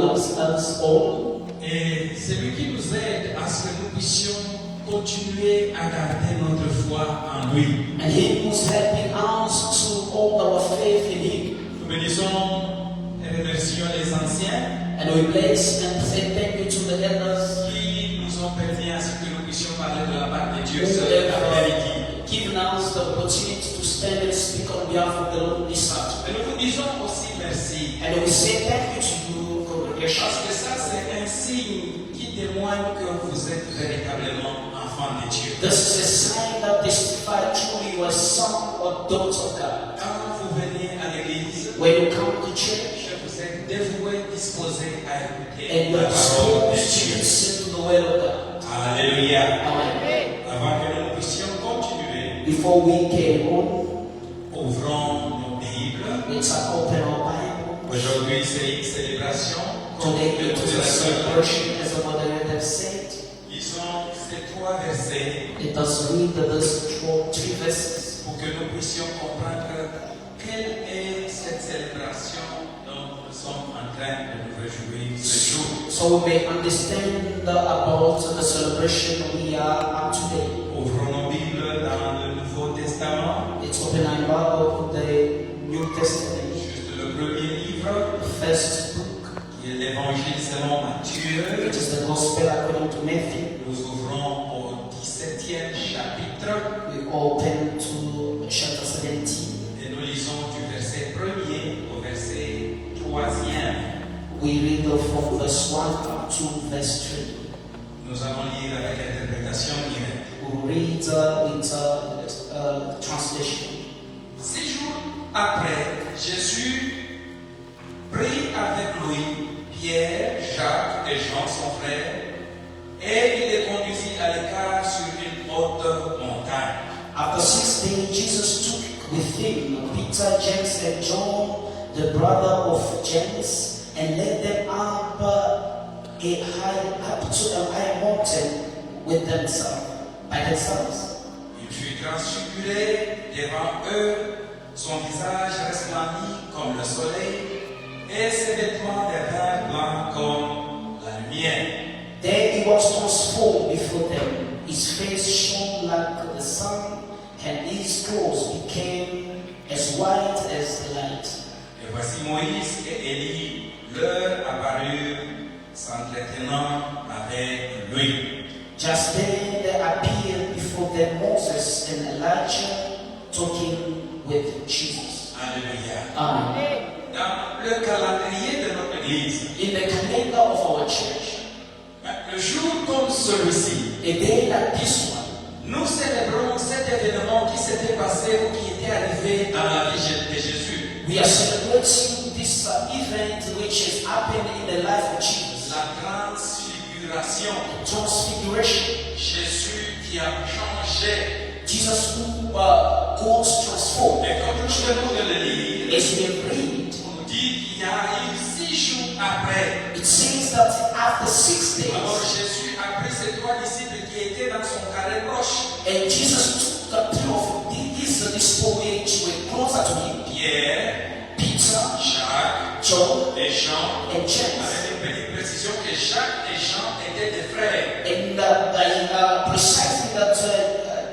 us all. Et c'est lui qui nous aide à ce que nous puissions continuer à garder notre foi en lui. And He who's helping us to hold our faith in Him. Nous bénissons et remercions les anciens And we bless and say thank you to the elders qui nous ont permis à ce que nous puissions parler de la part de Dieu who sur la vérité. have given us the opportunity to stand and speak on behalf of the Lord this afternoon. Et nous vous disons aussi merci. And we say thank you to you, congregation. Parce que ça, c'est un signe qui témoigne que vous êtes véritablement enfants de Dieu. This is a sign that testifies truly you are son or daughter of God. Quand vous venez à l'église, When you come to church vous êtes dévoués, disposés à écouter and you la are parole de disposed to Dieu. listen to the word of God. Alléluia. Amen. Avant que nous puissions continuer, Before we can on, ouvrons nos Bibles. let's open our Bible. Aujourd'hui, c'est une célébration. Comme Today it toutes is les a sœurs. celebration, as the moderator has said. Lisons ces trois versets Let us read three verses pour que nous puissions comprendre quelle est cette célébration dont nous sommes en train de nous réjouir ce jour. so we may understand about the celebration we are at today. Ouvrons nos Bibles dans le Nouveau Testament, Let's open our Bible to the New Testament, juste le premier livre, the first book. qui est l'Évangile selon Matthieu. It is the Gospel according to Matthew. Nous ouvrons au 17e chapitre We open to chapter 17. et nous lisons du verset 1er au verset 3e. We read from verse 1 up to verse 3. Nous allons lire avec l'interprétation directe. We read with translation. 6 jours après, Jésus prit avec lui Pierre, Jacques et Jean, son frère, et il les conduisit à l'écart sur une haute montagne. After 6 days, Jesus took with him Peter, James, and John, the brother of James, and led them up to a high mountain by themselves. Il fut transfiguré devant eux, son visage resplendit comme le soleil, et ses vêtements devinrent blancs comme la lumière. Then he was transformed before them. His face shone like the sun, and his clothes became as white as the light. Et voici Moïse et Élie leur apparurent, s'entretenant avec lui. Just then there appeared before them Moses and Elijah talking with Jesus. Alléluia. Amen. Dans le calendrier de notre Église, In the calendar of our church, le jour comme celui-ci, a day like this one, nous célébrons cet événement qui s'était passé ou qui était arrivé dans la vie de Jésus. we are celebrating this event which has happened in the life of Jesus. La transfiguration. Transfiguration. Jésus qui a changé. Jesus who was transformed. Et comme nous venons de le lire, As we read, on nous dit qu'il y a eu 6 jours après. it says that after 6 Alors days, Jésus a pris ses 3 disciples qui étaient dans son carré proche. and Jesus took the two of his disciples which were closer to him, Pierre, Peter, Jacques John, et Jean. and James. Avec une petite précision que Jacques et Jean étaient des frères. And precisely that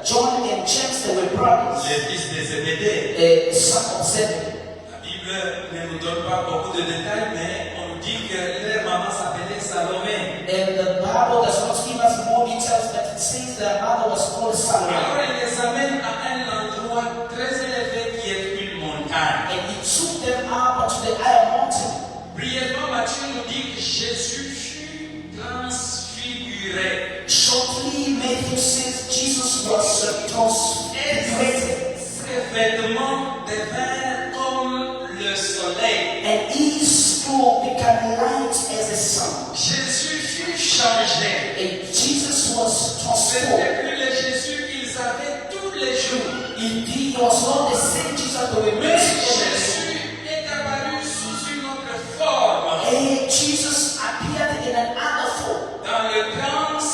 John and James, they were brothers, Les fils de Zébédée. the son of Zebedee. La Bible ne nous donne pas beaucoup de détails, mais on nous dit que leur maman s'appelait Salomé. And the Bible does not give us more details, but it says their mother was called Alors Salome. il les amène à un endroit très élevé qui est une montagne. And he took them up to the higher mountain. Brièvement, Matthieu nous dit que Jésus fut transfiguré. Shortly, Matthew says Jesus was transfigured, Ses vêtements devinrent comme le soleil. and his clothes became light as the sun. Jésus fut changé. And Jesus was C'était transformed. plus le Jésus qu'ils avaient tous les jours. Indeed, he was not the same Jesus that we Mais met. Jésus est apparu sous une autre forme. And Jesus appeared in another form, Dans le trance,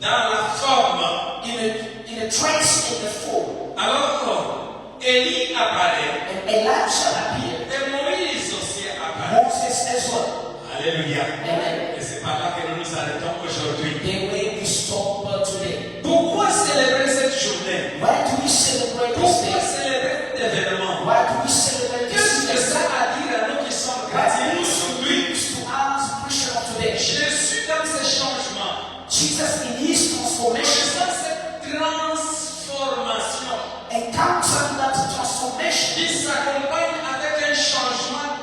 dans la forme. in a trance in the form. Alors, Élie apparaît And Elijah appeared, et Moïse aussi apparaît. Moses as well. Alléluia. Amen. Et c'est par là que nous nous arrêtons aujourd'hui. The way we stop today. Pourquoi célébrer cette journée? Why do we celebrate this Pourquoi day? célébrer cet événement? Why do we celebrate Qu'est-ce que this ça day? a à dire à nous qui sommes What chrétiens is aujourd'hui? to us Christian of today? Jésus dans ces changements, Jesus in his transformation, dans cette transformation encountering that transformation, qui s'accompagne avec un changement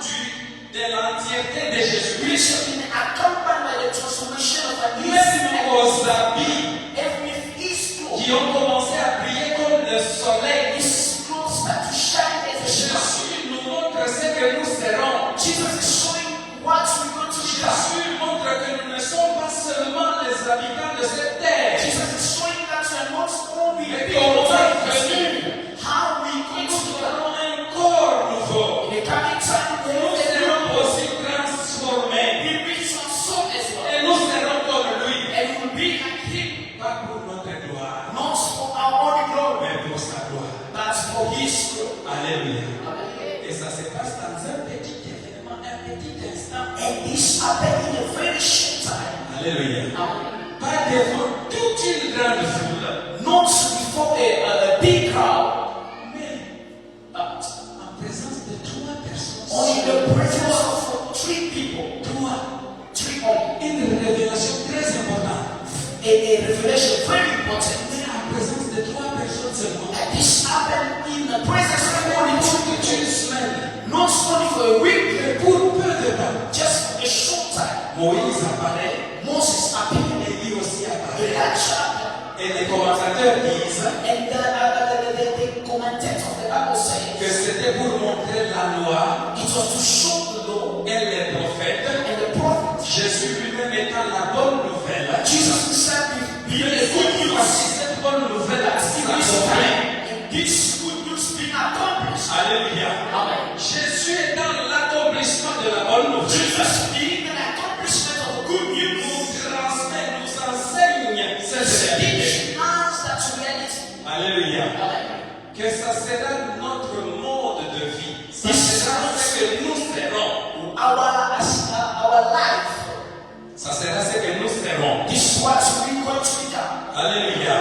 de l'entièreté de which Jésus-Christ, has been accompanied by the transformation of a new même man, aux habits and with his qui clothes, ont commencé à briller comme le soleil. his clothes start to shine as a star. Jésus nous montre ce que nous serons. Jesus is showing what we're going to become. Jésus montre que nous ne sommes pas seulement les habitants de cette terre. Jesus is showing that we are not only Mais people comment of venir? how we going Nous to become. aurons un corps nouveau. In the coming time, we Nous will serons aussi transformés. be transformed as well. Et nous serons comme lui. And we will be like him, Pas pour notre gloire, not for our own glory, mais pour sa gloire. but for his glory. Alléluia. Amen. Et ça se passe dans un petit événement, un petit instant. And this happened in a very short time. Alléluia. Amen. Pas devant toute une grande foule, Not before a big crowd, mais but en présence de trois personnes. only in the presence of three people. Three only. Une révélation très importante. A revelation very important. Mais en présence de trois personnes seulement. And this happened in the presence of only two Toute people. une semaine. Not only for a week, Mais pour peu de temps. just for a short time. Moïse apparaît. Moses appeared, Élie aussi apparaît. Elijah, Et les commentateurs disent and the commentators of the Bible que say c'était pour montrer la loi it was to show the law et les prophètes. and the prophets. Jésus lui-même étant la bonne nouvelle. Jesus himself being a good news. Voici cette bonne nouvelle That in this s'accomplit. time, and this good news being accomplished. Alléluia. Amen. Jésus est dans l'accomplissement de la bonne nouvelle. Jesus being an accomplishment of good news. Nous transmet, nous enseigne cette vérité. Teaching us that reality. Alléluia. Amen. Que ça sera notre mode de vie. Ça sera ce que nous serons. Our life. Ça sera ce que nous serons. This is what we're going to become. Alléluia.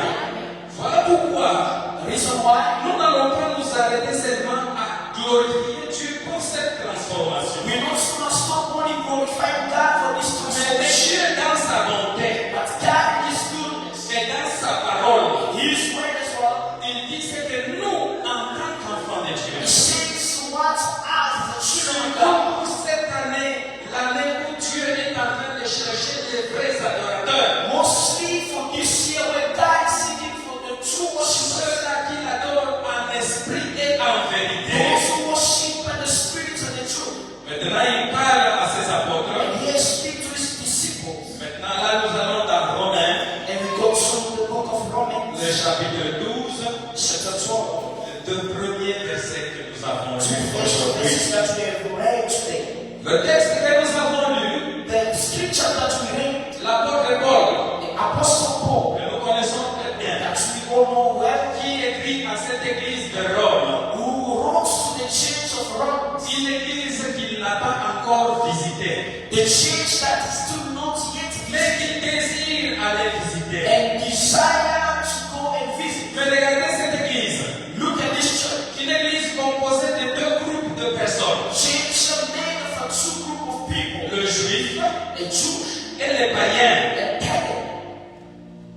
Voilà pourquoi The reason why nous n'allons pas nous arrêter seulement à glorifier Dieu pour cette transformation. we're not going to stop only glorifying God for this Mais transformation, Dieu dans sa bonté but God in His goodness, et dans sa parole, His word as well. il dit ce que nous, en tant qu'enfants de Dieu, He says what us, the children of God, pour cette année, l'année où Dieu est en train de chercher les vrais adorateurs, mostly for this year when God is seeking for the true worshipers, ceux-là qui l'adorent en esprit et en vérité. those who worship in the spirit and the truth. Maintenant, il parle à ses apôtres. And He speaks to His disciples. Maintenant, là, nous allons dans Romains, And we go through the book of Romans, le chapitre 12, chapter 12. les deux premiers versets que nous avons Two lus verses aujourd'hui. that we have read today. Le texte que nous avons lu, The scripture that we read, l'apôtre Paul, the Apostle Paul, que nous connaissons très bien, that we all know well, qui écrit à cette église de Rome, who wrote to the church of Rome, une église qu'il n'a pas encore visitée, the church that is still not yet mais visited, qu'il désire aller visiter. and desire to go and visit. Mais regardez cette église, Look at this church. une église composée de deux groupes de personnes, Church made of a two group of people, le juif a Jewish, et les païens. a pagan.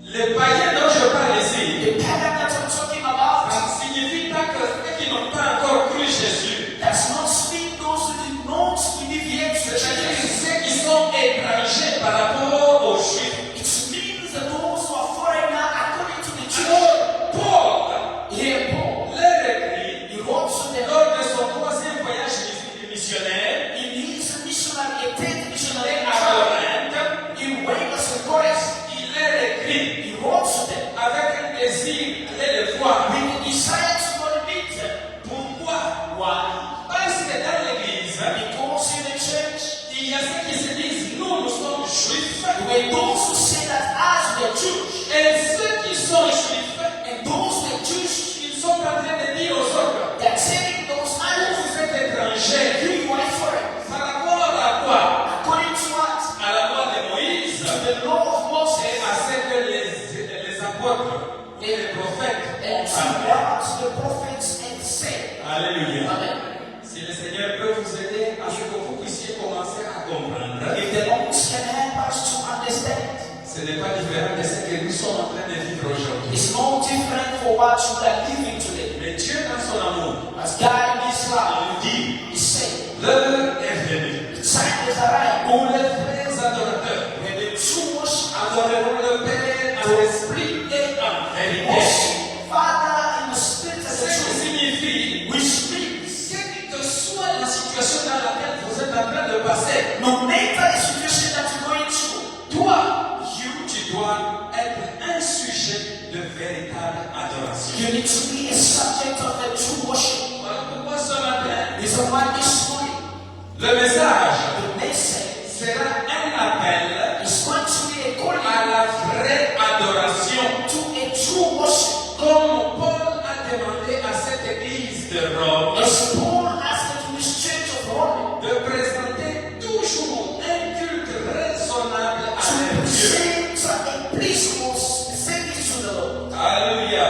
Les païens dont je parle ici, The pagan that I'm talking about ça ne signifie pas que ceux qui n'ont pas encore cru Jésus, does not speak those who did not believe yet to c'est-à-dire Jesus. ceux qui sont étrangers par rapport aux juifs. It means that those who are foreigner according to the Jews. Alors, Paul Here, Paul, leur écrit, he wrote to them lors de son troisième voyage missionnaire, in his missionary, a third missionary à travel. Corinthe, He went as a chorus. il leur écrit He wrote to them avec un désir d'aller les voir. with a desire to go to meet them. Pourquoi? Why? Parce que dans l'église, Because in the church, il y a ceux qui se disent, nous sommes juifs, there were those who say that as we are Jews, et ceux qui sont juifs, and those who are Jews, ils sont en train de dire aux autres, they are telling those others, vous êtes étrangers. you are foreign. Par rapport à quoi? According to ce n'est pas différent de ce que nous sommes en train de vivre aujourd'hui. It's no different for what you are living today. Mais Dieu, dans son amour, As God in His love, il nous dit, He said, l'heure est venue the time is arrived où les vrais adorateurs when the true worship adoreront le Père en esprit et en vérité. worship Father in the spirit and Ce the qui truth, signifie, which means quelle que soit la situation dans laquelle vous êtes en train de passer, no matter the situation that you're going through, toi, tu dois être un sujet de véritable adoration. you need to be a subject of the true worship. Voilà pourquoi ce matin, It's a why this morning, le message the message sera un appel is going to be a calling à la vraie adoration. to a true worship. Comme Paul a demandé à cette église de Rome As Paul asked to this church of Rome de présenter toujours un culte raisonnable à to leur Dieu. present a peaceful service to the Lord. Alléluia.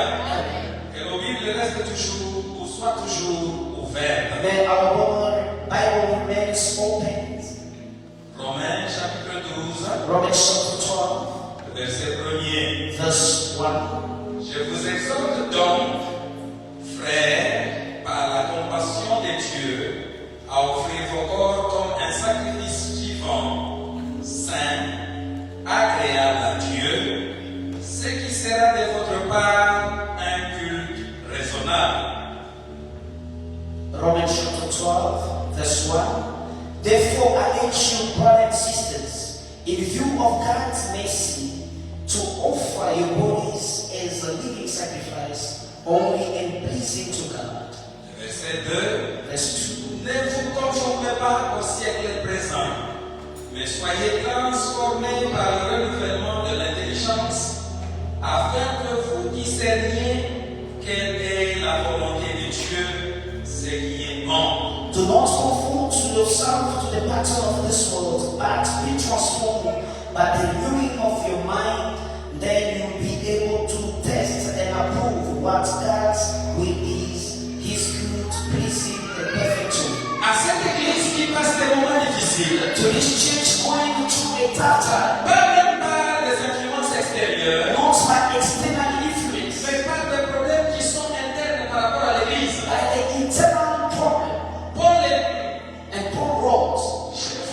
Que nos Bibles restent toujours ou soient toujours ouvertes. May our Bible remains open. Romains chapitre 12, Romans chapter 12, verset 1er. verse 1. Je vous exhorte donc, frères, par la compassion de Dieu, à offrir vos corps comme un sacrifice vivant, saint, agréable à Dieu, ce qui sera de votre part un culte raisonnable. Romans chapter 12, verse 1. Therefore, I urge you, brothers and sisters, in view of God's mercy, to offer your bodies as a living sacrifice, holy and pleasing to God. Verset 2. Verse 2. Ne vous conformez pas au siècle présent, mais soyez transformés par le renouvellement de l'intelligence, afin que vous discerniez quelle est la volonté de Dieu, ce qui est bon. Do not conform to yourself to the pattern of this world, but be transformed by the renewing of your mind. Then you'll be able to test and approve what God's will is, His good, pleasing, and perfect will. À cette église qui passe des moments difficiles, To this church going through a tough time, pas même par les influences extérieures, not by external influence, mais par des problèmes qui sont internes par rapport à l'église. by the internal problem. Paul And Paul wrote,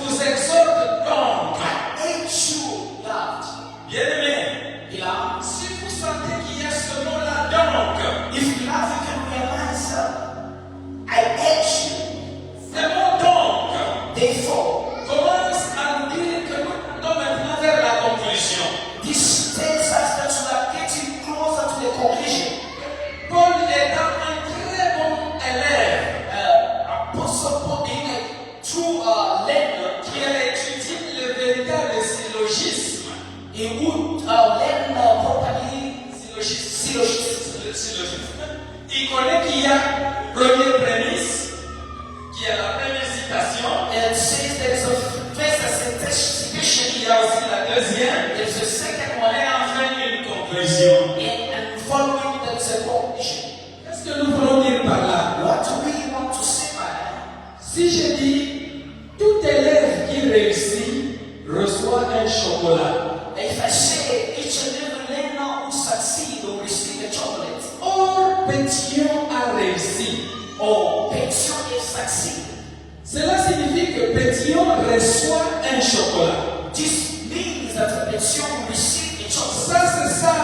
vous exhorte donc, I hate you, God. bien-aimés, Beloved, si vous sentez qu'il y a ce mot-là donc, if you love, you can realize I hate you. ce mot donc Therefore, commence à nous dire que nous allons maintenant vers la conclusion. this tells us that we are getting closer to the conclusion. Paul étant un très bon élève Apostle Paul being a true learner, qui a étudié le véritable syllogisme, he would learn properly syllogisme, syllogism. le syllogisme. Il connaît qu'il y a première prémisse, qu'il y a la première citation, And it says there is a first citation, il y a aussi la deuxième, there is a second et one, enfin une conclusion. and following there is a conclusion. Qu'est-ce que nous voulons dire par là? What do we want to say by that? Si je dis tout élève qui réussit reçoit un chocolat. If I say each and every learner who succeed will receive a chocolate, Or Pétion a réussi. or Pétion is succeed, Cela signifie que Pétion reçoit un chocolat. this means that Pétion will receive a chocolate. Ça, c'est ça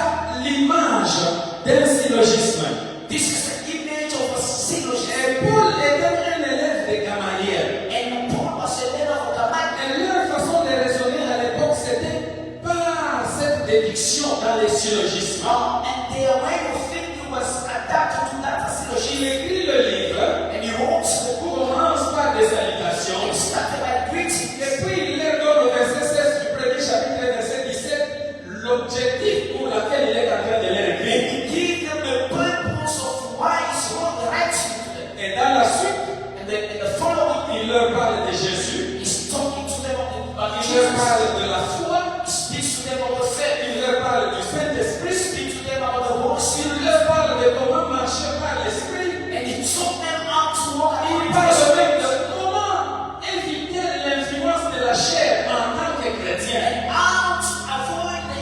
l'image d'un syllogisme. This is the image of a syllogism. Et Paul était un élève de Gamaliel. And Paul was a leader of the man. Et leur façon de raisonner à l'époque, c'était par cette déduction dans les syllogismes. And their way of thinking was adapted to that syllogism. Il écrit le livre, And he wrote the book, commence par des salutations, and started by greeting. et puis il leur donne au verset 16 du premier chapitre, verset 17, l'objectif pour lequel il est en train de leur And écrire. he gave them the purpose of why he's wrote the writing to them. Et dans la suite, And then in the following, il leur parle de Jésus, he's talking to them about il leur Jesus. parle de la foi, He speaks to them about the faith. il leur parle du Saint-Esprit, He speaks to them about the Holy Spirit. il leur parle de comment marcher par l'Esprit, And he taught them how to walk il according to parle the même Spirit. de comment éviter l'influence de la chair en tant que chrétien. And how to avoid the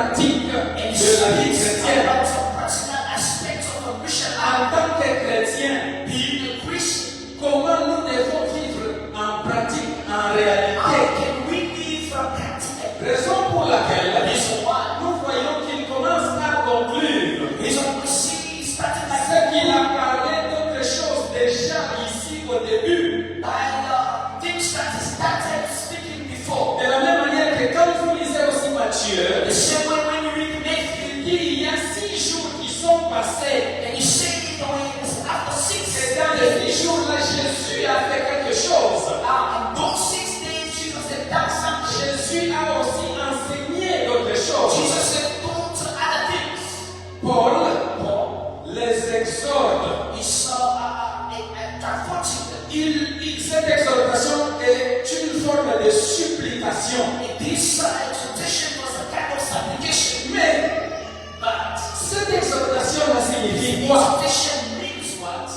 pratique And he de la vie speaks chrétienne. about some personal aspects of a Christian En life. tant que chrétien, Being a Christian, comment nous devons vivre en pratique, en how réalité? can we live from practical? Raison pour laquelle Reason why? nous voyons qu'il commence à conclure Reason we see starting like ce qu'il a parlé d'autre chose déjà ici au début. by things that he started speaking before. De la même manière que quand vous lisez aussi Matthieu, The same way when you read Matthew, il dit il y a 6 jours qui sont passés. and you say it when it's after 6 Et dans les days. 6 jours-là, Jésus a fait quelque chose. In those 6 days, Jesus had done something. Jésus a aussi enseigné d'autres choses. Jesus had told other things. Paul Paul les exhorte. is comforting them. Cette exhortation est une forme de supplication. And this exhortation was a kind of supplication. Mais But cette exhortation-là signifie the quoi? exhortation means what?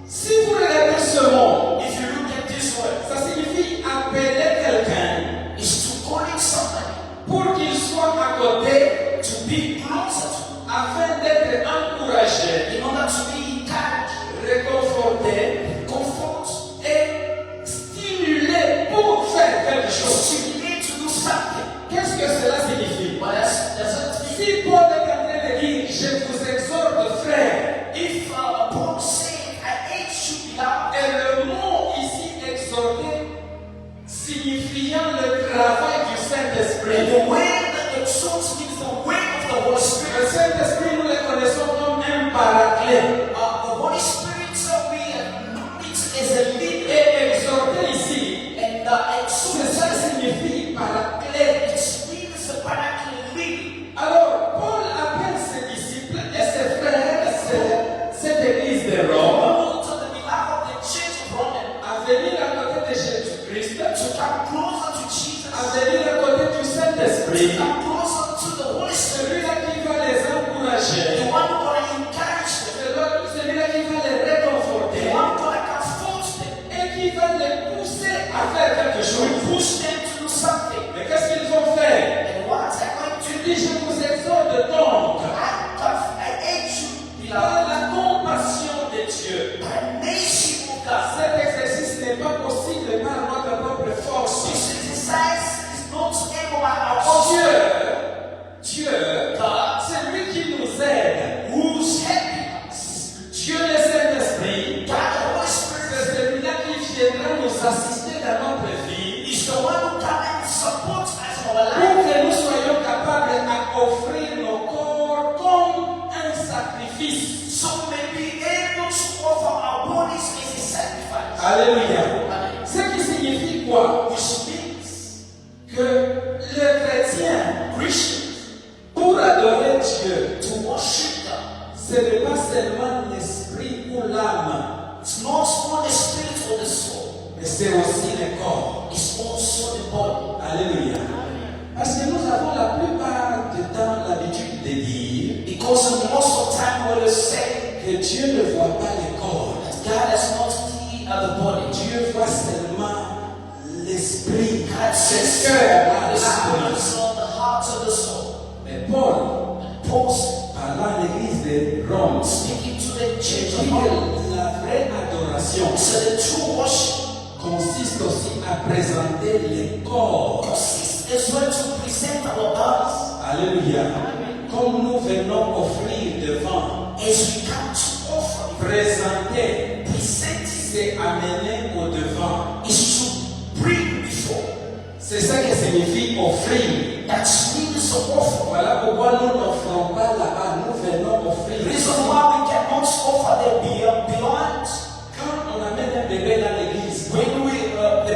Si vous regardez ce mot, If you look at this word, ça signifie appeler quelqu'un is to calling somebody pour qu'il soit à côté to be closer to, afin d'être encouragé, in order to be encouraged, réconforté comfort, et stimulé pour faire quelque chose. stimulate to do something. Qu'est-ce que cela signifie? What else does it mean? Si Paul est en train de dire, je vous exhorte frère, If Paul said, I hate you, beloved, et le mot ici exhorté signifiant le travail du and Saint-Esprit. the word that exalts means the word of the Holy Le Spirit. Saint-Esprit, nous le connaissons comme un paraclet. The Holy Spirit, we know it as a leader, Et exhorter ici, and c'est ça exalt signifie paraclet. it means the paraclete leader. Alors, Paul appelle ses disciples et ses frères, cette église de Rome, Paul to the beloved of the church of Rome à venir à côté de Jésus-Christ, to come closer to Jesus, à venir à côté du to Saint-Esprit, come closer to the Holy Spirit, celui-là qui va les encourager, the one who gonna encourage them, celui-là qui va les réconforter the one who gonna comfort them, et qui va les pousser à faire quelque to chose. push them to do something. Mais qu'est-ce qu'ils ont fait? And what I'm going to Il dit, je vous exhorte donc, I hate you, par beloved, la compassion de Dieu. by mercy of God. Cet exercice n'est pas possible par notre propre force. This exercise is not able by our own Dieu, God, c'est lui qui nous aide. who's helping us. Dieu le Saint-Esprit, God, the Holy Spirit, c'est celui-là qui viendra nous assister dans notre vie is the one who comes and supports us in our life, pour que nous soyons capables d'offrir nos corps comme un sacrifice. so we may be able to offer our bodies as a sacrifice. Alléluia. Amen. Ce qui signifie quoi? Which means Que le chrétien, Christians, pour adorer Dieu, to worship God, ce n'est pas seulement l'esprit ou l'âme, it's not only the spirit or the soul, mais c'est aussi le corps. it's also the body. Alléluia. Parce que nous avons la plupart du temps l'habitude de dire Because most of the time we will say que Dieu ne voit pas le corps. that God has not seen the body. Dieu voit seulement l'esprit, God sees le cœur, the l'âme. spirit of the heart of the soul. Mais Paul, And Paul said, parlant à l'église de Rome, speaking to the church dit of Rome, que la vraie adoration so the true worship consiste aussi à présenter le corps. consists as well to present our bodies Alléluia. Comme nous venons offrir devant, as we come to offer. présenter, Presenting c'est amener au devant. is to bring before. C'est ça que signifie offrir. That means to offer. Voilà pourquoi nous n'offrons pas là-bas, nous venons offrir. The reason why we cannot offer the beyond, Quand on amène un bébé dans l'église, when we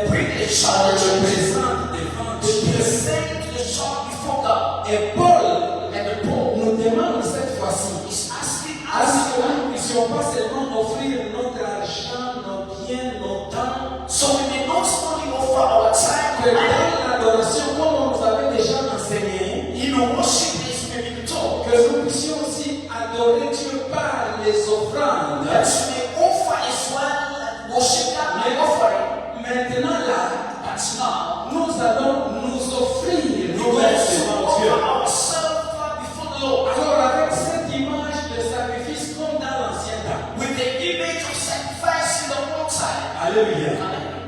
bring a on child, le présente devant we Dieu. present the child before God. Et Paul And Paul nous demande cette fois-ci, is asking à ce us, que nous ne puissions pas seulement offrir notre argent, nos biens, nos temps, so we may not only offer our time, que but dans l'adoration, comme on nous avait déjà enseigné, in worship as we may be taught, que nous puissions aussi adorer Dieu par les offrandes. that we may offer as well, worship God by offering. Maintenant là, But now, nous allons nous offrir we nous-mêmes want to devant offer Dieu. ourselves Alléluia.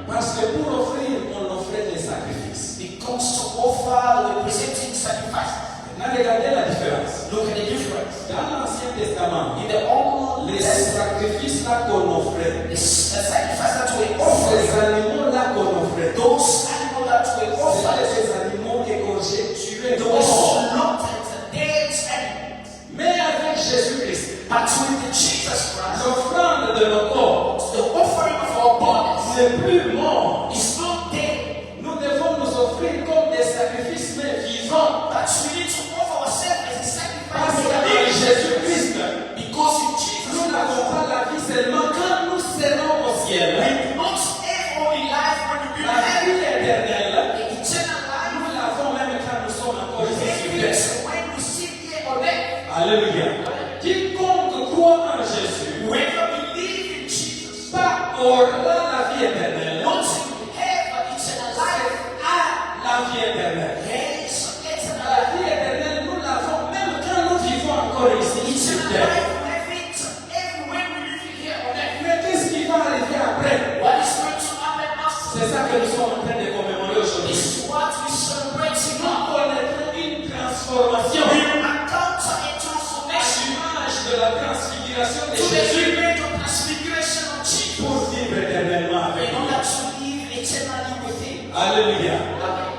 Parce que pour offrir, on offrait des sacrifices. Because to offer, we were presenting sacrifices. Maintenant, regardez la différence. Look at the difference. Dans l'Ancien Testament, In the Old les Testament, sacrifices là qu'on offrait, the sacrifices that were ces offered, animaux là qu'on offrait, those animals that were offered, c'était des animaux égorgés, tués, those morts. slaughtered, dead animals. Mais avec Jésus-Christ, But with Jesus Christ, l'offrande de nos corps the offering of our bodies n'est plus mort. is not dead. Nous devons nous offrir comme des sacrifices mais vivants. But we need to offer ourselves as a Parce sacrifice. qu'avec Jésus-Christ, Because in Jesus nous n'avons pas la vie seulement quand nous serons au ciel. we do not have only life when we La build vie éternelle, the eternal life. nous l'avons même quand nous sommes encore ici sur terre. Yes, when we sit here on earth, Alléluia. Quiconque croit en Jésus, whoever believes in Jesus, pas aura la vie éternelle, not to have an eternal life, a la vie éternelle. has eternal La life. vie éternelle, nous l'avons même quand nous vivons encore ici sur Eternal terre. life, we have it everywhere we live here on earth. Mais qu'est-ce qui va arriver après? What is going to happen after? C'est ça que nous sommes en train de commémorer aujourd'hui. This is what we celebrate Nous now. connaîtrons une transformation We encounter a à transformation l'image de la transfiguration de to the Jésus image of transfiguration of Jesus pour vivre éternellement avec in nous. order to live eternally with Him. Alléluia.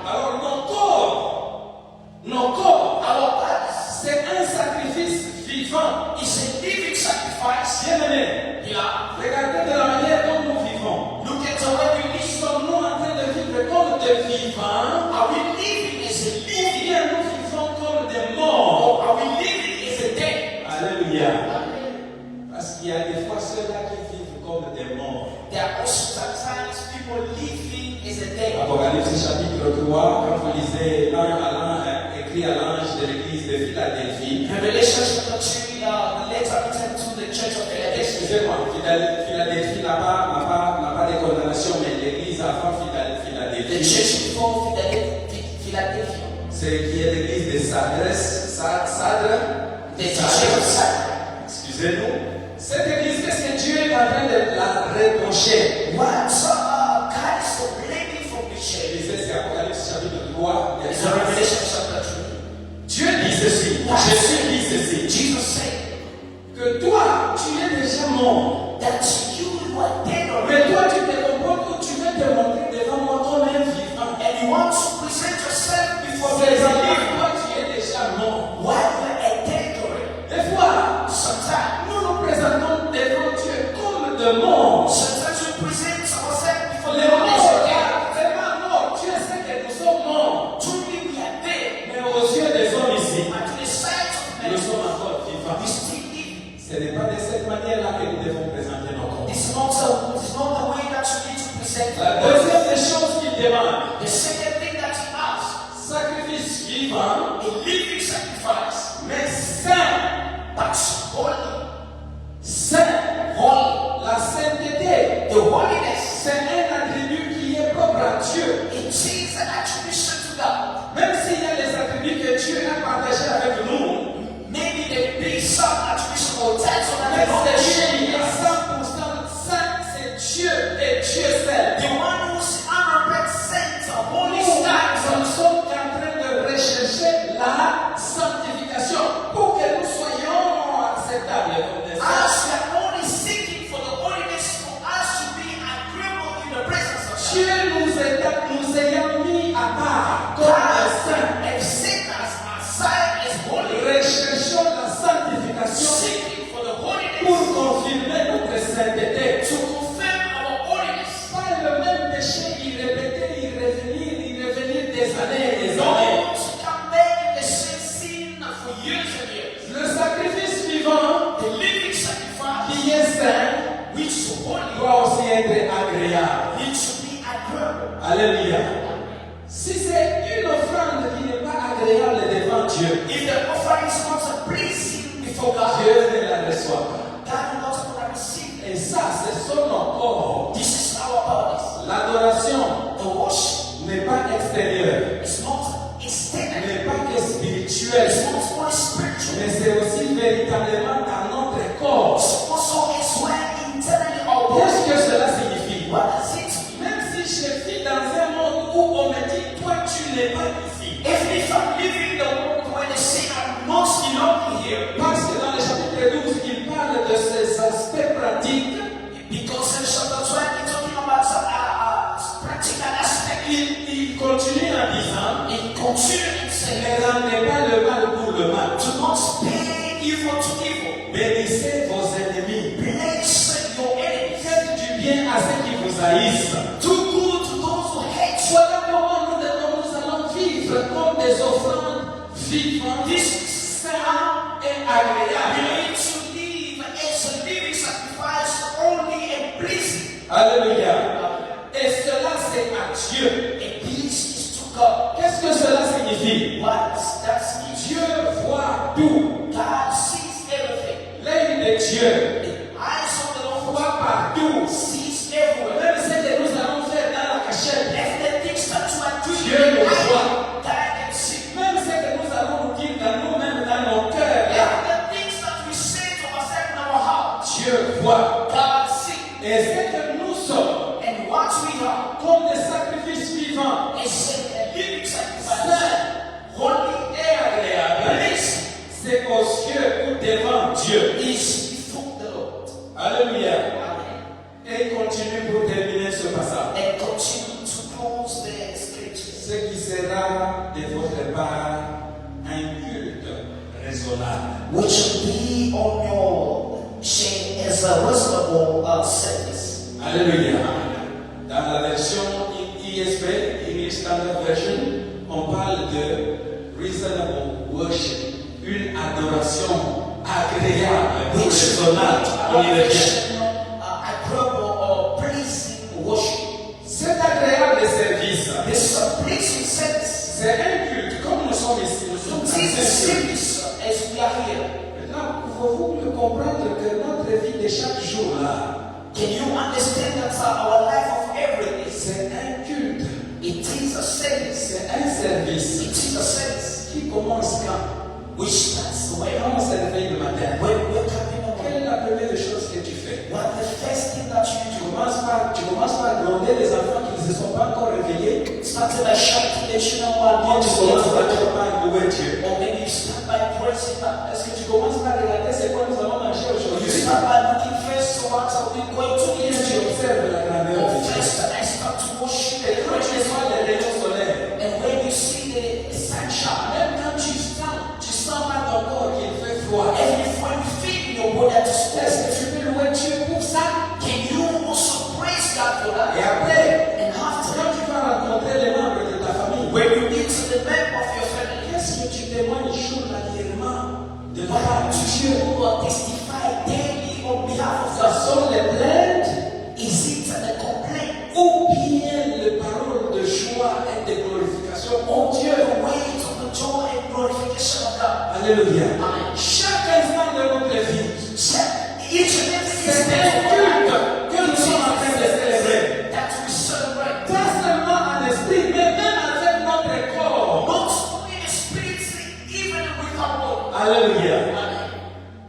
Alors nos corps, Our bodies c'est un sacrifice vivant. is a living sacrifice. Bien-aimé, Yeah. regardez de la manière dont nous vivons. Look at the way we live. Sommes-nous en train de vivre comme des vivants Are we living as a ou living bien nous vivons comme des morts? or are we living as a dead? Alléluia. Parce qu'il y a des fois ceux-là qui vivent comme des morts. There are also sometimes people living as a dead. Apocalypse chapitre 3, quand vous lisez écrit à l'ange de l'église de Philadelphie, Revelation chapter 2, the letter written to the church of Philadelphia. excusez-moi, Philadelphie n'a pas de condamnation, mais l'église avant The Philadelphie, church before Philadelphia. c'est qui est l'église de Sadre, The church of Sardis. excusez-nous. Cette église, qu'est-ce que Dieu est en train de la reprocher? What God is blaming from the church? Lisez, c'est Apocalypse chapitre 3, It's a Revelation chapter 2. Dieu dit ceci, Jésus dit ceci, Jesus said que toi, tu es déjà mort. that you are dead Mais already. toi, tu te comportes, tu veux te montrer devant moi comme un vivant. And you want to present yourself before C'est the ça, living. toi, tu es déjà mort. While you are dead already. Des fois, Sometimes, nous nous présentons devant Dieu comme de morts. sometimes we present ourselves before Les the Lord as morts, a dead. c'est pas mort. Dieu sait que nous sommes morts. Truly we are dead. Mais aux yeux des hommes ici, But to the sight of nous men, sommes encore vivants. we still live. Ce n'est pas de cette manière-là que nous devons présenter nos corps. This is not the way that you need to present. La deuxième des choses qu'il demande, The second thing that he asks, sacrifice vivant, a living sacrifice, mais saint. but holy. Saint. Holy. La sainteté, The holiness, c'est un attribut qui est propre à Dieu. it is an attribution to God. Même s'il y a des attributs que Dieu a partagés avec nous, Maybe there be some attribution or title that mais belong to celui qui est God. 100% saint, c'est Dieu et Dieu seul. The one who's 100% holy Nous stands. sommes en train de rechercher la sanctification pour que nous soyons acceptables comme des saints. As we are only seeking for the holiness for us to be agreeable in the presence of God. Dieu nous ayant mis à part comme des saints. And set us aside as holy. Recherchons la sanctification Seeking for the holiness pour confirmer notre sainteté. to confirm our holiness. Pas le même péché, y répéter, y revenir des années et des années. Don't come back in the same sin for years and years. Le sacrifice vivant, The living sacrifice, qui est saint, which is holy, doit aussi être agréable. needs to be agreeable. Alléluia. Si c'est une offrande qui n'est pas agréable devant Dieu, If the offering is not pleasing before God, Dieu ne la reçoit pas. God will not gonna receive it. Et ça, ce sont nos corps. This is our bodies. L'adoration The worship n'est pas extérieure, is not external. n'est pas que spirituelle, It's not only spiritual. mais c'est aussi véritablement dans notre corps. It's also as well internally our Qu'est-ce body. que cela signifie? What does haïssent. Do good to those who hate you. Voilà comment nous allons vivre comme des offrandes vivantes, saintes et You agréables. need to live as a living sacrifice, holy and pleasing. Alléluia. Et cela, c'est à Dieu. And this is to God. Qu'est-ce que cela signifie? What does that mean? Dieu voit tout. God sees everything. L'œil de Dieu The eyes of the Lord voit partout. sees everywhere. Même ce que nous allons faire dans la cachette, If the things that you are doing, Dieu le voit. God can see. même ce que nous allons nous dire dans nous-mêmes, dans nos cœurs, If the things that we say to ourselves in our heart, Dieu voit. God sees. Et ce que nous sommes, And what we are comme des sacrifices vivants, is a living sacrifice, saints, holy et agréables, pleasing, c'est aux cieux ou devant Dieu. is before the Lord. Alléluia. Amen. Et il continue pour terminer ce passage. And continue to close the scriptures. Ce qui sera de votre part un culte raisonnable. Which will be on your shame as a reasonable service. Alléluia. Dans la version ISV, English Standard Version, on parle de reasonable worship, une adoration agréable, Which raisonnable. On y revient. agreeable or pleasing worship. Cet agréable service, This is a pleasing service. c'est un culte, comme nous sommes ici, nous sommes This dans is a un culte. service as we are here. Maintenant, pouvez-vous le comprendre que notre vie de chaque jour là, Can you understand that our life of every day? c'est un culte, It is a service. c'est un service It is a service qui commence quand? which starts when Quand on se réveille le matin. when we wake up in the Quelle morning. est la première chose que tu fais? What the first thing that you Tu commences par gronder les enfants qui ne se sont pas encore réveillés. do, starting by shouting the children who are Ou not tu yet commences par awake. louer Dieu. Or maybe you start by praising God. Est-ce que tu commences par regarder c'est quoi nous allons manger You aujourd'hui? start by looking first to what are we going to eat Tu today. observes la grandeur Or de Dieu. first I start to worship Et and quand tu praise vois God. les rayons solaires, And when you see the sunshine, même quand tu sens pas ton corps qu'il fait froid, and if when you feel in your body that is est-ce pleasant, que tu peux louer Dieu pour ça? can you also praise God for that? Et après, And after, quand tu vas rencontrer les membres de ta famille, when you meet the member of your family, qu'est-ce que tu témoignes journalièrement de la part de Dieu? you will testify daily on behalf of Ce God. sont les plaintes Is it a complaint? ou bien les paroles de joie et de glorification Or en Dieu. the ways of the joy and glorification of God? Alléluia. Amen. Chaque instant de notre vie, Each and every c'est un culte que nous sommes en train de célébrer. that we celebrate. Pas seulement en esprit, mais même avec notre corps. Not only in the spirit, even with our body. Alléluia. Amen.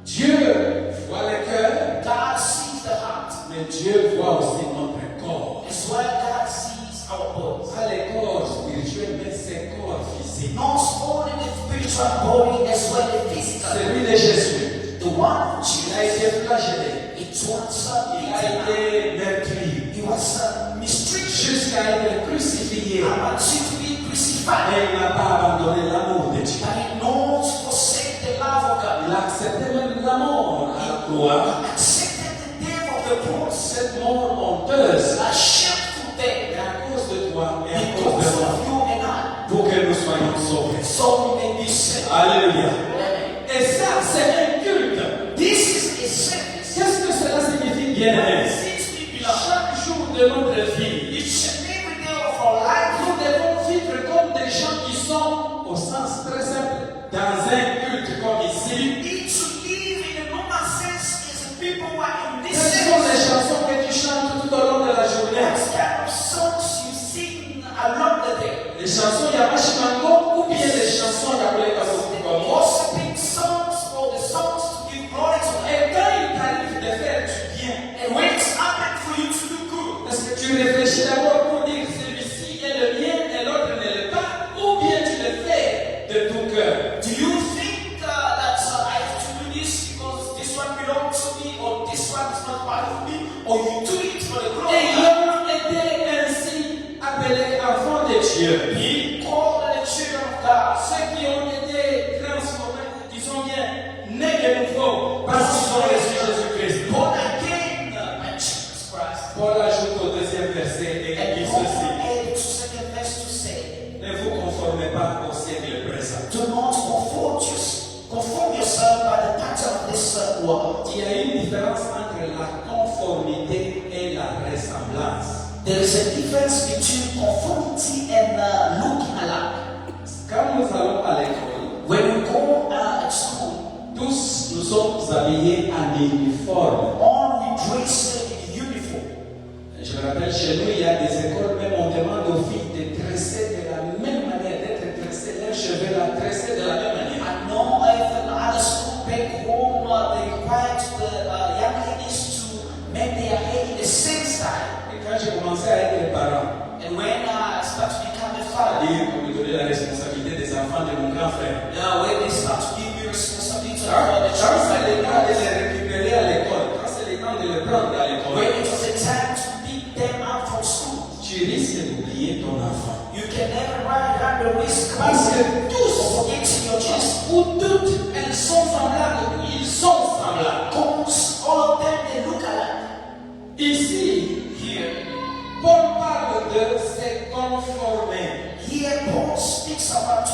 Dieu voit le cœur, God sees the heart. mais Dieu voit aussi notre corps. As well, God sees our bodies. Pas les corps spirituels, mais ses corps physiques. Not only the spiritual body, as well the physical. Celui de Jésus, The one who il a été flagellé, it was il a été meurtri, he was mistreated. jusqu'à être crucifié. Until to be crucified. Mais il n'a pas abandonné l'amour de Dieu. But he not forsake the love of God. Il a accepté même la mort à la croix. He accepted the death of the cross. Cette mort honteuse, A shameful et death. à cause de toi et à cause Because de moi, of you and I. pour que nous soyons sauvés. So we may be saved. Alléluia. Amen. Et ça, c'est un culte. This is a service. Qu'est-ce que cela signifie, bien-aimé? Since we belong, Chaque jour de notre vie, each and every day of our life, nous devons vivre comme des gens qui sont, au sens très simple, dans un culte comme we ici. need to live in a normal sense as people who are in this Quelles sont les service. chansons que tu chantes tout au long de la journée? What kind of songs you sing along the day? Les chansons Yamashimango ou bien les chansons Yabule The Kabukubamu? worshiping songs or the songs to give glory to God. Et quand il t'arrive de faire du bien, And when it's happened for you to do good, est-ce que tu réfléchis d'abord pour dire celui-ci est le mien et l'autre ne l'est pas, ou bien tu le fais de tout cœur? do you think that I have to do this because this one belongs to me or this one is not part of me, or you do it for the glory Et of ils God? ont été ainsi appelés enfants de Dieu. He called the children of God. Ceux qui ont été transformés, disons bien, nés de nouveau, parce qu'ils ont reçu Jésus-Christ. Born again by Jesus Christ. Paul ajoute au deuxième différence entre la conformité et la ressemblance. There is a difference between conformity and looking alike. Quand nous allons à l'école, When we go at school, tous nous sommes habillés en uniforme. all we dress in uniform. Je me rappelle, chez nous, il y a des écoles, même on demande aux filles de tresser de la même manière, d'être tressées, leurs cheveux là, tressés de la même manière. I know even at the school back home, they require the young ladies to make their hair in the same style. Et quand j'ai commencé à être parent, And when I start to become a father, c'est-à-dire pour me donner la responsabilité des enfants de mon grand frère, when they start to give you responsibility quand for the c'est le temps de children, les récupérer à l'école, quand c'est le temps de les prendre à l'école, when it was a time to pick them up from school, tu risques d'oublier ton enfant. you can never run the risk Parce que of tous, forgetting your child. ou toutes, elles sont semblables, ils sont semblables. Because all of them, they look alike. Ici, Here, Paul parle de se conformer. here Paul speaks about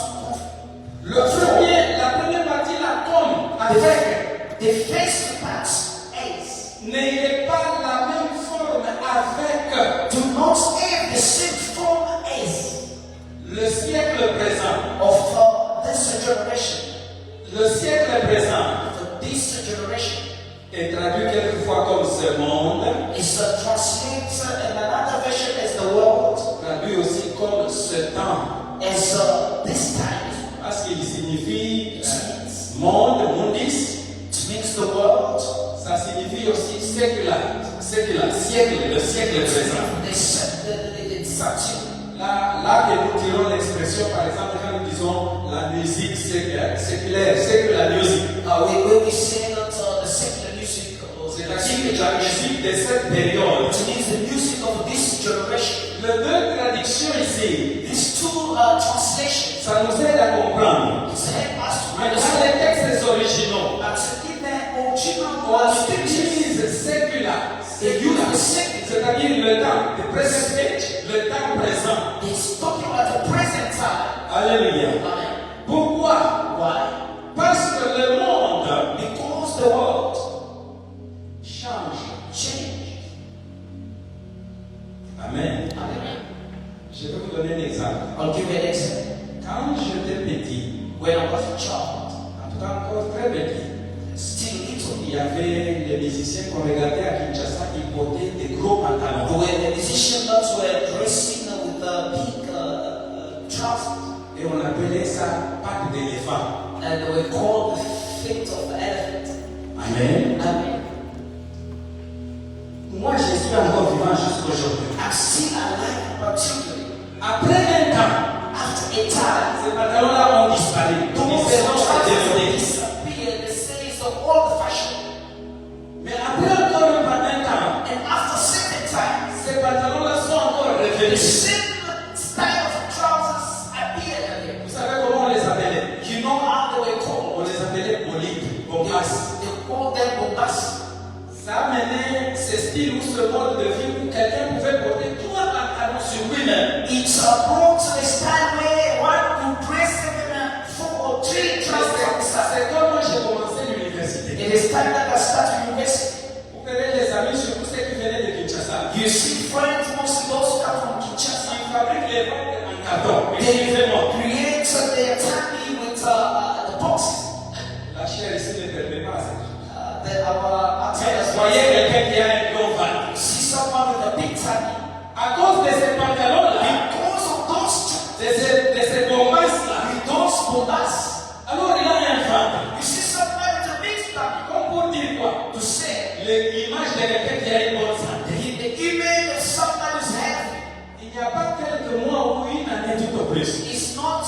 La première partie, la comme, avec, the first part is n'ayez pas la même forme avec do not have the same form as le siècle présent. of this generation. Le siècle présent For this generation est traduit quelquefois comme ce monde, is translated in another version as the world, traduit aussi comme ce temps, as this time. parce qu'il signifie monde, mundis, It means the world. ça signifie aussi sécular, siècle, le siècle présent. It's something. Là que nous tirons l'expression, par exemple, quand nous disons la musique séculaire, secular music, When we say that the secular music, c'est-à-dire la musique de cette période. it means the music of this generation. Les deux traductions ici, These two translations, ça nous aide à comprendre. it's help us to Mais dans understand. les textes originaux, But in the original on scriptures, utilise sécular, they use the secular. c'est-à-dire le temps, the present age, le temps présent. It's talking about the present time. Alléluia. Amen. Pourquoi? Why? Parce que le monde Because the world change. changed. Amen. Amen. Je vais vous donner un exemple. I'll give you an example. Quand j'étais petit, When I was a child, en tout cas encore très petit, still little, il y avait les musiciens qu'on regardait à Kinshasa qui portaient des gros pantalons. who were the musicians that were dressing with big trousers, Et on appelait ça patte d'éléphant. and they were called the feet of the elephant. Amen. Amen. Moi, je suis encore vivant jusqu'aujourd'hui. I'm still alive, particularly Après un temps, after a time. ces pantalons-là ont disparu. Those Ils se sont trousers développés. disappeared. The saints of all the fashion, Mais après encore un temps, and after certain time, ces pantalons-là sont encore the revenus. same style of trousers appeared again. Vous savez comment on les appelait? You know how they were On called? les appelait Bolide, Bombas. They called them bombas. Ça a mené ce style ou ce mode de vie où quelqu'un pouvait porter 3 pantalons sur lui-même. It's brought to the style where one could dress even 4 or 3 trousers on the side. C'est comme moi j'ai commencé l'université. It is time that I start university. Vous verrez les amis, surtout ceux qui venaient de Kinshasa. You see friends, mostly those who come from Kinshasa. Ils fabriquent les boîtes en carton. They Excusez-moi. create their tummy with the boxes. La chair ici ne permet pas ça. Our Voyez quelqu'un qui a un gros ventre. see someone with a big tummy. À cause de ces pantalons-là, Because of those de ces bombasses-là, with those bombas, alors il a un ventre. you see someone with a big tummy. Comme pour dire quoi? To say L'image de quelqu'un qui a une bonne santé. the image of someone who's healthy Il n'y a pas quelques mois ou une année tout au plus. is not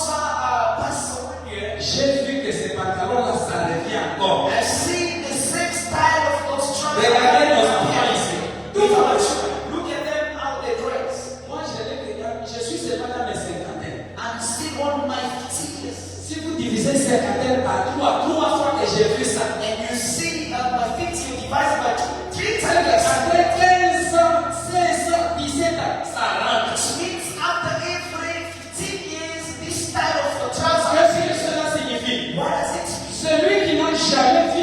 past 1 year. J'ai vu que ces pantalons-là, ça revient encore. I've seen the same style of those trousers. Regardez nos enfants ici. Look at our children. Look at them how they dress. Moi, je suis seulement dans mes cinquantaines. I'm still on my 50 years. Si vous divisez cinquantaine par 3 fois que j'ai vu ça, And you see my 50 divided by 2, 3 ça veut dire times. qu'après 15 ans, 16 ans, 17 ans, ça rentre. Which means after every 15 years, this style of trousers. Qu'est-ce que cela signifie? What does it mean? Celui qui n'a jamais vu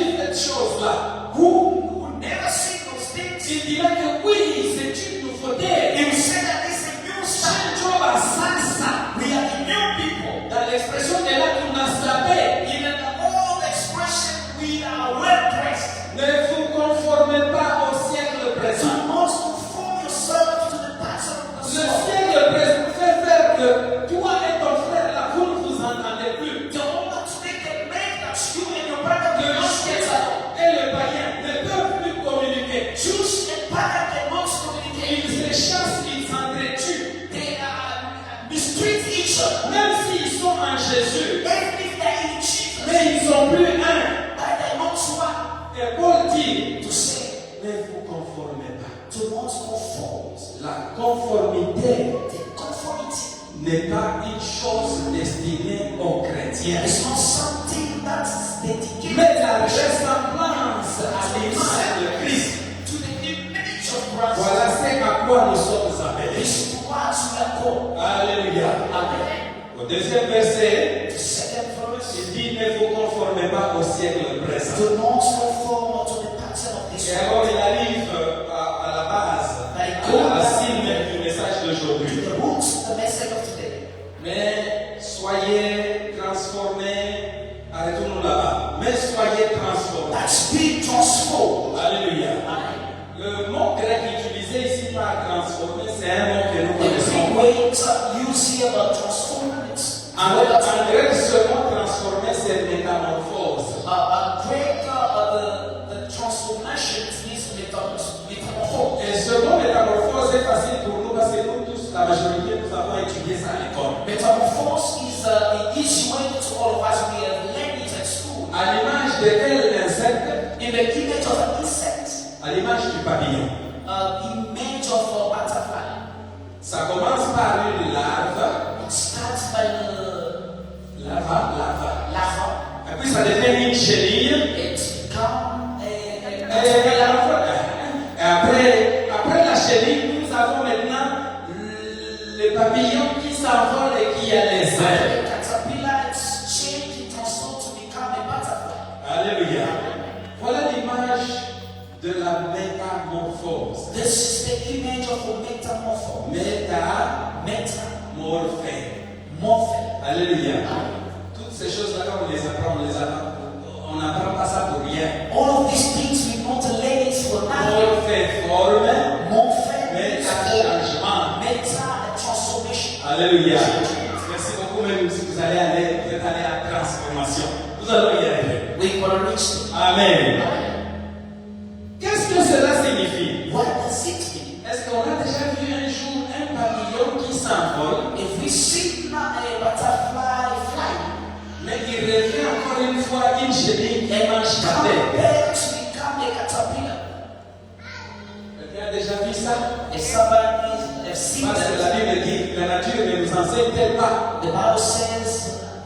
il dira que oui, c'est une nouveauté. He will say that it's a new style. We are the new people. Dans l'expression de là qu'on a sapé, In an old expression, we are well dressed. ne vous conformez pas au siècle You présent. must conform yourself to the pattern of the Le world. siècle présent fait faire que toi et ton frère là, vous ne vous entendez plus. The whole of today can make that you and your brother Le will not get juif along. et le païen ne peuvent plus communiquer. Jews and pagan cannot communicate. Ils se chassent, ils s'entretuent. They mistreat each other. Même s'ils sont en Jésus, Even if they're in Jesus, mais ils sont plus un. but they're not one. Et Paul dit, To say, ne vous conformez pas. to not conform. La conformité The conformity n'est pas une chose destinée aux chrétiens. is not something that is dedicated Mais la ressemblance à l'image de Christ. to the image of Christ. Voilà ce à quoi nous sommes appelés. This is what we are called. Alléluia. Amen. Au deuxième verset, The second verse. il dit ne vous conformez pas au siècle présent. Do not conform to the pattern of this Et world. alors il arrive à la base, à la racine même du message d'aujourd'hui. The roots, the message of today. Mais soyez transformés, arrêtons-nous là-bas, mais soyez transformés. That's being transformed. Alléluia. Amen. Le mot grec utilisé ici par transformer, c'est un mot que nous The connaissons. big way to use here about transforming is En grec, ce mot transformer, c'est métamorphose. Greek, the transformation means metamorphose. Et ce mot métamorphose est facile pour nous parce que nous tous, la majorité, nous avons étudié ça à l'école. Metamorphose is an easy way to all of us. We have learned it at school. À l'image de quel insecte? In the image of an insect, À l'image du papillon. image of a butterfly. Ça commence par une larve, It starts by the larva, larva. et puis ça devient une chenille, It becomes et après la chenille, nous avons maintenant le papillon qui s'envole et qui a les ailes. the caterpillar. It's changed, it transformed to become a butterfly. Alléluia. Voilà l'image de la métamorphose. This is the image of a metamorphose. Metamorphe. Alléluia. Toutes ces choses-là, quand on les apprend, on n'apprend pas ça pour rien. All of these things we want to lay it for nothing. Forme, Morphe, méta-changement. meta transformation. Alléluia. Merci beaucoup, même si vous allez aller, vous êtes allé à la transformation. Nous allons y arriver. We're going to reach it. Amen. Qu'est-ce que cela signifie? What does it mean? Est-ce qu'on a déjà vu un jour un papillon qui s'envole, If we see now a butterfly flying mais il revient encore une fois une chenille et mange ta come tête? back to become a caterpillar? Quelqu'un a déjà vu ça? If somebody has seen Parce que la that, Bible dit que la nature ne nous enseigne-t-elle pas? the Bible says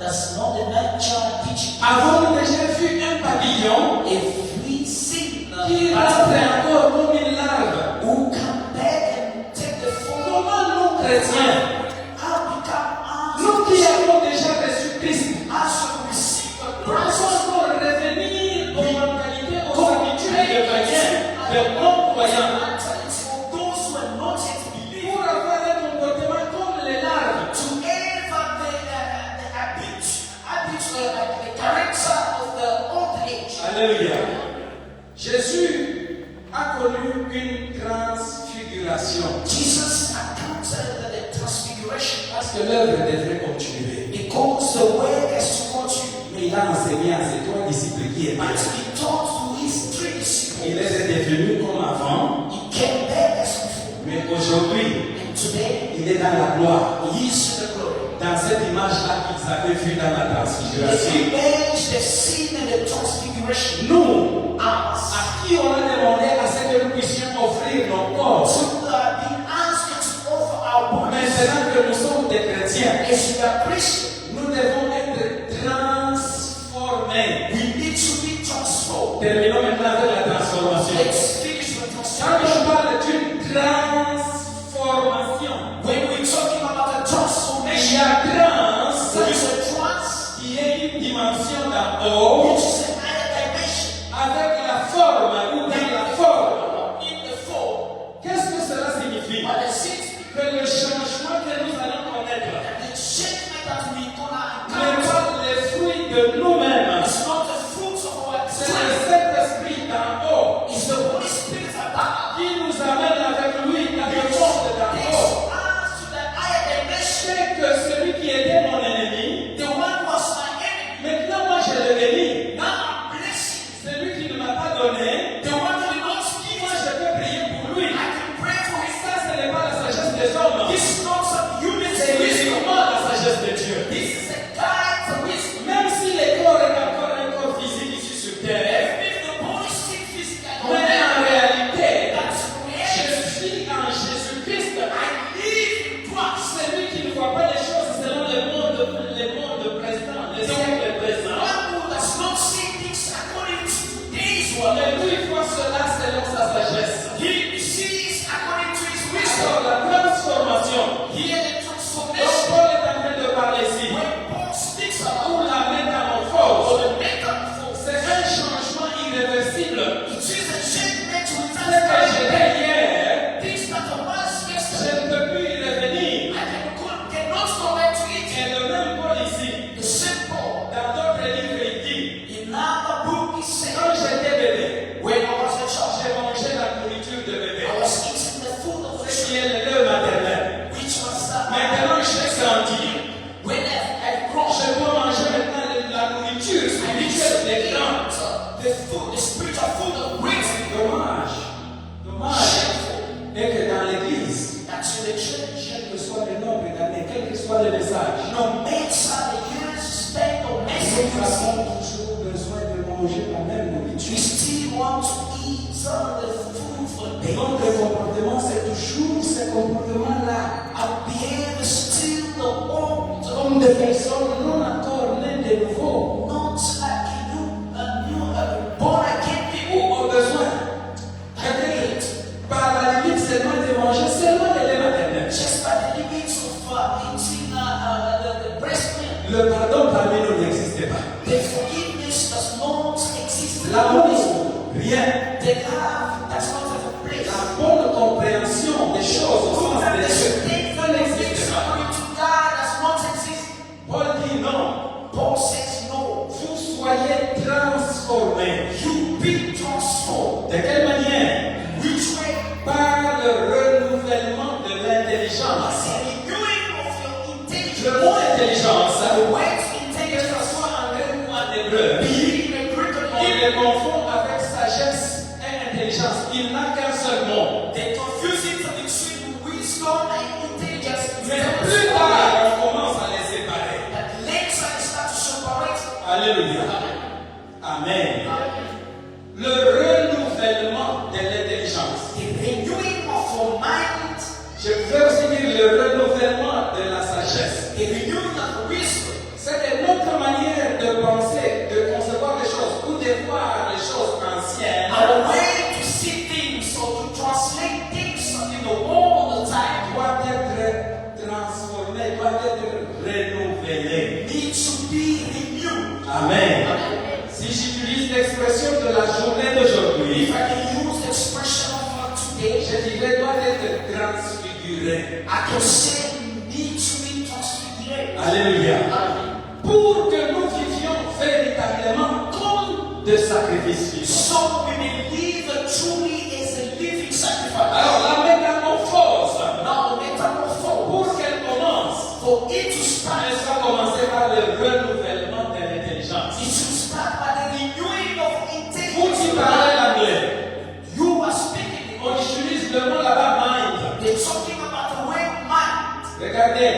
that's not the nature teaching. Avons-nous déjà vu un papillon If we see qui the rentre butterfly encore comme une larve? who come back and take the form, Comment nous, chrétiens, how become nous qui avons déjà reçu Christ, as you receive the pouvons Christ, encore revenir aux mentalités, aux habitudes de païens, de non-croyants, for those who are not yet believed, pour avoir un comportement comme les larves? to have the character of the old age. Alléluia. Jésus a connu une transfiguration Jesus encountered the transfiguration parce que l'œuvre devrait continuer. because the work has to continue. Mais il a enseigné à ses trois disciples qui étaient And là. he taught to his three Il disciples. est devenu comme avant, He came back as before. mais aujourd'hui, And today, il est dans la gloire. he is in the glory. Dans cette image-là qu'ils avaient vue dans la The transfiguration. image, the scene, and the transfiguration. Nous, Us. à qui on a demandé à ce que nous puissions offrir nos corps, So we are being asked to offer our bodies. maintenant que nous sommes des chrétiens, As we are Christians, nous devons être transformés. we need to be transformed. Terminons maintenant avec la transformation. Let's finish the Quand transformation. on parle d'une transformation, When we're talking about the il y transformation, a trans there is a trans, qui est une dimension d'en haut which is a higher dimension, avec la forme ou bien la for days. Notre comportement, c'est toujours ce comportement-là. Our behavior is still the old, Comme des personnes non encore nées de nouveau, not like born again people. ou au besoin, par la limite seulement de manger seulement le lait maternel. Just by the limits of eating the breast milk. Le pardon parmi nous n'existait pas. The forgiveness does not exist. L'amour, rien. The love does not have a place. La bonne compréhension des choses au Good sens des choses, understanding ça of n'existe things pas. according to God does not exist. Paul dit non. Paul says no. Vous soyez transformés. You be transformed. De quelle manière? Which way? Par le renouvellement de l'intelligence. The renewing of your intelligence. Le mot intelligence, The word que ce intelligence. soit en grec ou en hébreu, Be it in Greek or il le confond avec sagesse et intelligence. Il n'a qu'un seul mot. they confuse it between wisdom and intelligence. Mais plus tard, on commence à les séparer. But later they start to separate. Alléluia. Amen. Le renouvellement de l'intelligence. The renewing of your mind. Je veux aussi dire le renouvellement de la sagesse. The renewing of wisdom. C'est notre manière de penser, de concevoir les choses ou de voir les choses anciennes. Our way to see things or to translate things in the world all the time Doit être transformé, doit être renouvelé. needs to be renewed. Amen. Si j'utilise l'expression de la journée d'aujourd'hui, If I can use the expression of today, je dirais doit être transfiguré. I can say need to be transfigured. Alléluia. Pour que nous vivions véritablement comme des sacrifices vivants. So we may live truly as a living sacrifice. Alors la métamorphose, Now, metamorphose, pour qu'elle commence, for it to start, elle doit commencer par le renouvellement de l'intelligence. it should start by the renewing of Vous qui parlez intelligence. l'anglais, You are speaking, on utilise le mot là-bas mind. they're talking about the word mind. Regardez,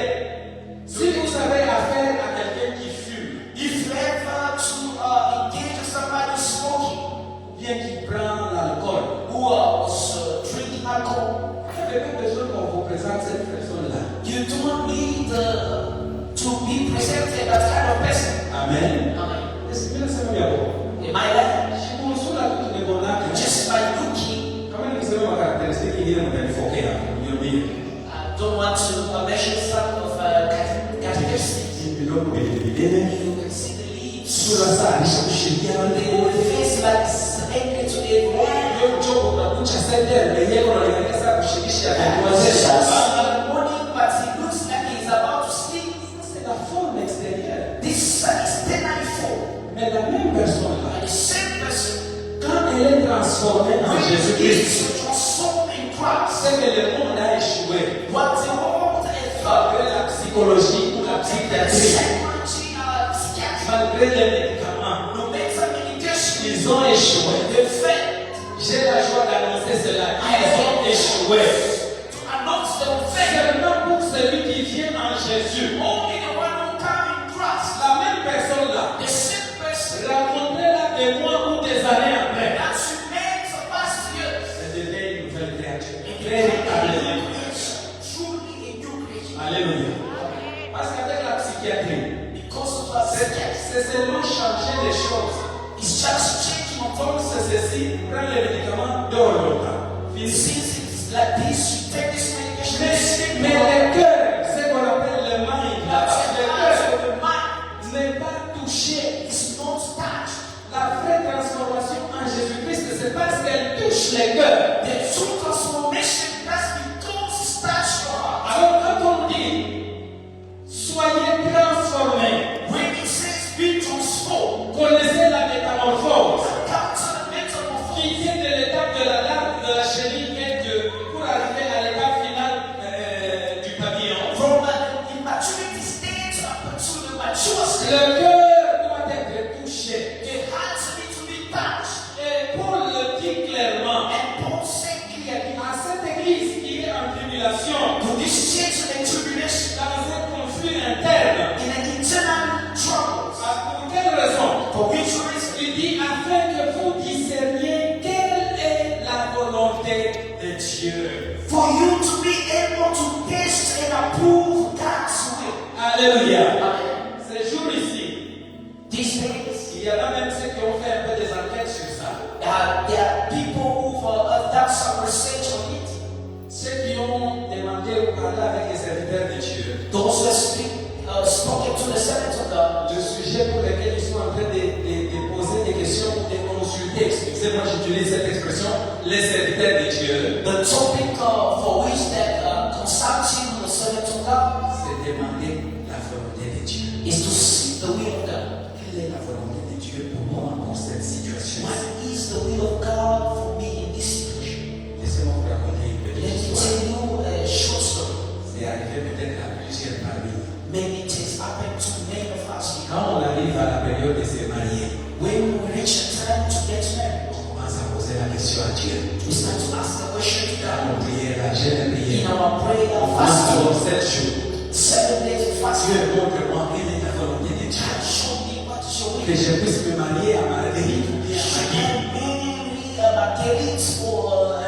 si vous avez affaire à quelqu'un qui fume, If you ever to engage with somebody smoking bien qu'il prend l'alcool, who was drinking alcohol, vous n'avez pas besoin qu'on vous présente cette personne-là. you don't need to be presented as kind of person. Amen. Amen. Est-ce que là, ça va bien? In my life, Si vous sous la toute de mon acte, just by looking, quand même, vous savez ma caractéristique, il est un peu foqué, vous dire. I don't want to mention some of characteristics. Il peut l'homme bene, You can see the leaves. sulla sala, scegliamo They will face like angry to the ground. io gioco una buccia a sedere, e dicono che questa uscirisce a It's just tempo. morning, but he looks like he's about to sleep. C'est la forme extérieure. This is externally form. Mais la même personne là, And the same person, quand elle est transformée en when he Jésus-Christ, is transformed in Christ, c'est que le monde a échoué. what the world has Malgré la psychologie ou la psychiatrie, psychology, psychiatry, malgré les médicaments, no matter medication, ils ont échoué. they fail J'ai la joie d'annoncer cela. Ils ont échoué. to announce the failure. Seulement pour celui qui vient en Jésus. Only the one who come in Christ, La même personne là, the same person rencontrez-la des mois ou des années après. that you made the past years. Elle devient une nouvelle créature. And Véritablement. truly a new creation. Alléluia. Parce qu'avec la psychiatrie, Because of our psychiatry, c'est seulement changer les choses. it's just changing on Comme top. c'est ceci, prends les médicaments, dors longtemps. Fini. Since it's like this, you take this medication, Mais le cœur, ce qu'on appelle le mind, but le the cœur heart of the mind n'est pas touché. is not touched. La vraie transformation en Jésus-Christ, c'est parce qu'elle touche les cœurs. The true transformation that's because it touched your heart. Alors quand on dit, soyez transformés, When it says be transformed, connaissez la métamorphose, come to the metamorphosis. qui vient de l'étape de la larve, de la chenille, et pour arriver à l'étape finale du pavillon. From the immaturity stage up to the mature stage, Le cœur doit être touché. the heart needs to be touched. Et Paul le dit clairement, And Paul said clearly, à cette église qui est en tribulation, to this church in tribulation, dans un conflit interne, in an internal trouble, pour quelle raison? for which reason? Il dit afin que vous discerniez quelle est la volonté Dieu. For you to be able to taste and approve God's will. Alléluia. Ces jours ici, These days, il y en a même ceux qui ont fait un peu des enquêtes sur ça. there are people who've done some research on it. Ceux qui ont demandé ou parlé avec les serviteurs de Dieu. Those who have spoken to the servants of God. Le sujet pour lequel ils sont en train de poser des questions, de consulter, excusez-moi, j'utilise cette expression, les serviteurs de Dieu. The topic for which that consulting the servants of God C'est demander la volonté de Dieu. is to seek the will of God. Quelle est la volonté de Dieu pour moi pour cette situation? What is the will of God for me in this situation? Laissez-moi vous raconter une Let petite me histoire. tell you a short story. C'est arrivé peut-être à plusieurs parmi nous. Maybe it has happened to many of us here. Quand on arrive à la période de se marier, When we reach the time to get married, on commence à poser la question à Dieu. we start to ask the question to Dans God. nos prières, la jeûne In prière, our prayer, on fasting, passe 7 jours. 7 days of fasting, Dieu montre-moi quelle est la volonté de Dieu. God, show me what is your Que will. je puisse me marier à Marguerite ou bien à Should Maggie. I marry Marguerite or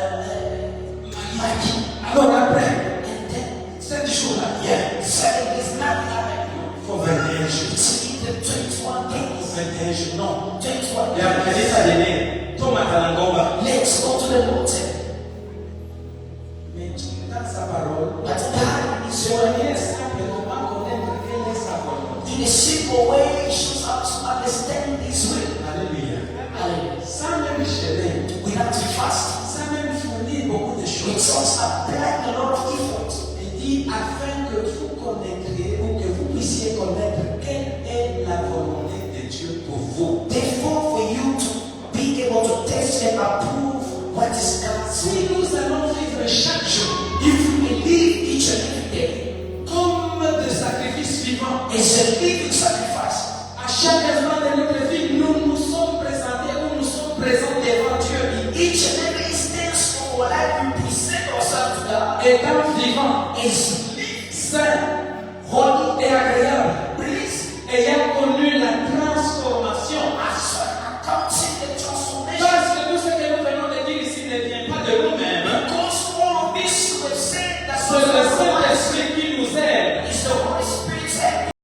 Maggie? Alors après, And then 7 jours-là, yeah, 7 days not happening. il faut 21 jours. It's either 21 days, 21 jours, non. 21 Et à Marguerite, ça days. venait. Thomas Kalangomba. Let's go to the mountain. Mais dans sa parole, But God is je your voyais answer. simplement connaître quelle est sa volonté. In a simple way, he shows us to understand His will. Alléluia. Hallelujah. Sans même jeûner, We have to fast. sans même fournir beaucoup de It choses. was applying a lot of effort. Il dit afin que vous connaîtriez ou que vous puissiez connaître quelle est la volonté de Dieu pour vous. Therefore, for you to be able to taste and approve what is God's Si will. nous allons vivre chaque jour If we live each and every day comme de sacrifices vivants, as a living sacrifice, à chaque instant de notre vie, nous nous sommes présentés ou nous sommes présents devant Dieu. each and every instance of our life, we present ourselves to God Étant vivants, as